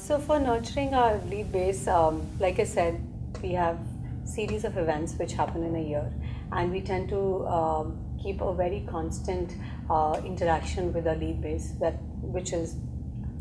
So for nurturing our lead base, like I said, we have series of events which happen in a year, and we tend to keep a very constant interaction with our lead base, that which is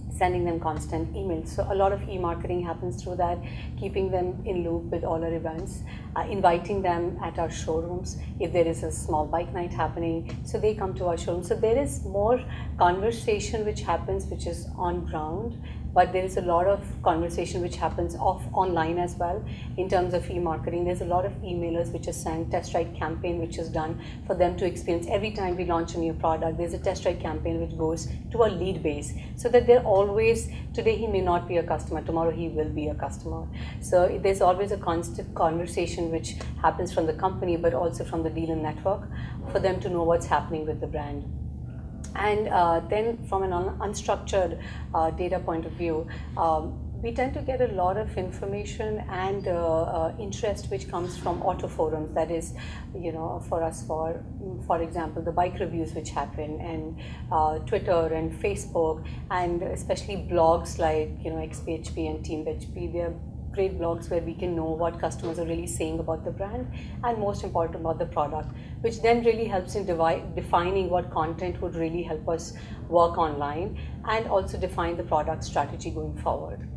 sending them constant emails. So a lot of e-marketing happens through that, keeping them in loop with all our events, inviting them at our showrooms. If there is a small bike night happening, so they come to our showroom. So there is more conversation which happens, which is on ground, but there is a lot of conversation which happens online as well. In terms of e-marketing, there's a lot of emailers which are sent, test ride campaign which is done for them to experience. Every time we launch a new product, there's a test ride campaign which goes to our lead base, so that they're always, today he may not be a customer, tomorrow he will be a customer. So there's always a constant conversation which happens from the company, but also from the dealer network, for them to know what's happening with the brand. And then from an unstructured data point of view, we tend to get a lot of information and interest which comes from auto forums. That is, for us, for example, the bike reviews which happen, and Twitter and Facebook, and especially blogs like XPHP and TeamHP. They are great blogs where we can know what customers are really saying about the brand, and most important about the product, which then really helps in defining what content would really help us work online, and also define the product strategy going forward.